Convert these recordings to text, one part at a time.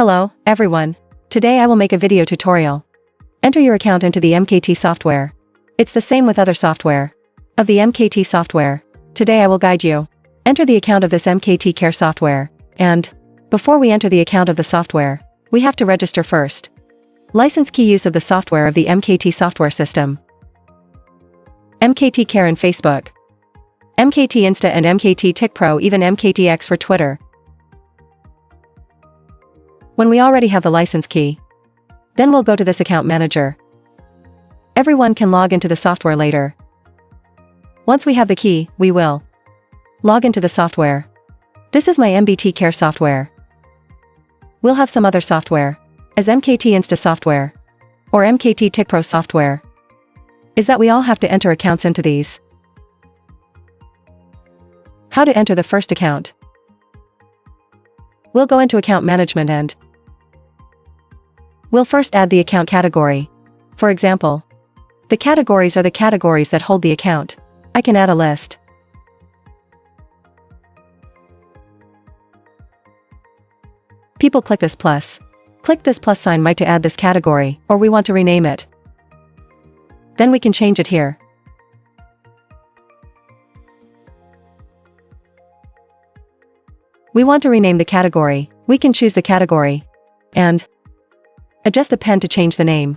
Hello, everyone. Today I will make a video tutorial. Enter your account into the MKT software. It's the same with other software. Of the MKT software, today I will guide you. Enter the account of this MKT Care software, and before we enter the account of the software, we have to register first. License key use of the software of the MKT software system. MKT Care and Facebook. MKT Insta and MKT Tick Pro, even MKT X for Twitter. When we already have the license key, then we'll go to this account manager. Everyone can log into the software later. Once we have the key, we will log into the software. This is my MKT Care software. We'll have some other software, as MKT Insta software, or MKT Tick Pro software. Is that we all have to enter accounts into these. How to enter the first account? We'll go into account management and we'll first add the account category. For example, the categories are the categories that hold the account. I can add a list. People click this plus. Click this plus sign might to add this category, or we want to rename it. Then we can change it here. We want to rename the category. We can choose the category and adjust the pen to change the name.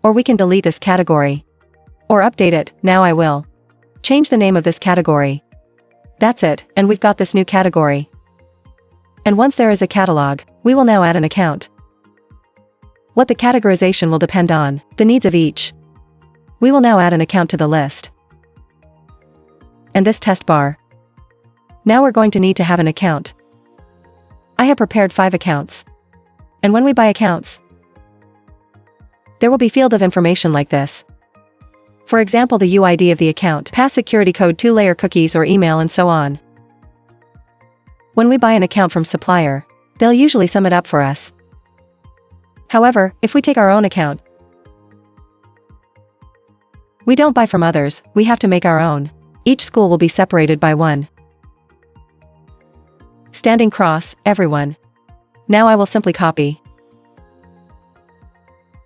Or we can delete this category or update it. Now I will change the name of this category. That's it, and we've got this new category. And once there is a catalog, we will now add an account. What the categorization will depend on the needs of each. We will now add an account to the list. And this test bar. Now we're going to need to have an account. I have prepared 5 accounts. And when we buy accounts, there will be field of information like this. For example, the UID of the account, pass security code, 2-layer cookies or email, and so on. When we buy an account from supplier, they'll usually sum it up for us. However, if we take our own account, we don't buy from others, we have to make our own. Each school will be separated by one standing cross, everyone. Now I will simply copy.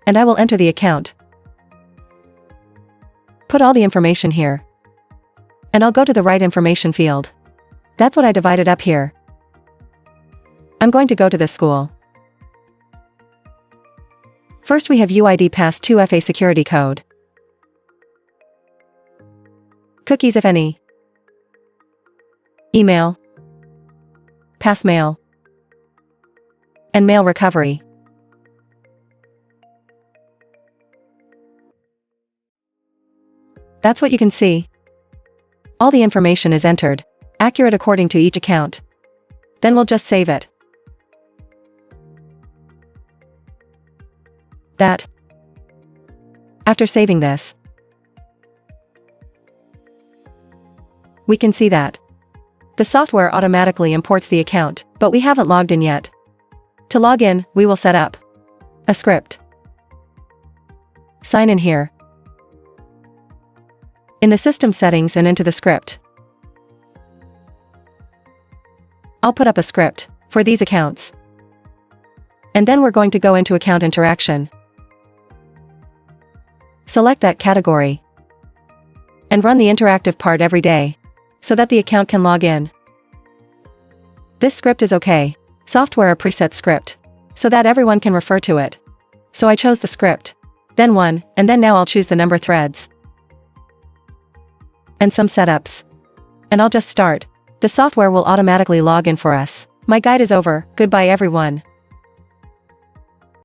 And I will enter the account. Put all the information here. And I'll go to the right information field. That's what I divided up here. I'm going to go to this school. First we have UID pass 2FA security code. Cookies if any. Email. Pass mail. And mail recovery. That's what you can see. All the information is entered, accurate according to each account. Then we'll just save it. That. After saving this, we can see that the software automatically imports the account, but we haven't logged in yet. To log in, we will set up a script. Sign in here. In the system settings and into the script. I'll put up a script for these accounts. And then we're going to go into account interaction. Select that category. And run the interactive part every day, so that the account can log in. This script is okay. Software a preset script, so that everyone can refer to it. So I chose the script. Then one, and then now I'll choose the number threads. And some setups. And I'll just start. The software will automatically log in for us. My guide is over. Goodbye everyone.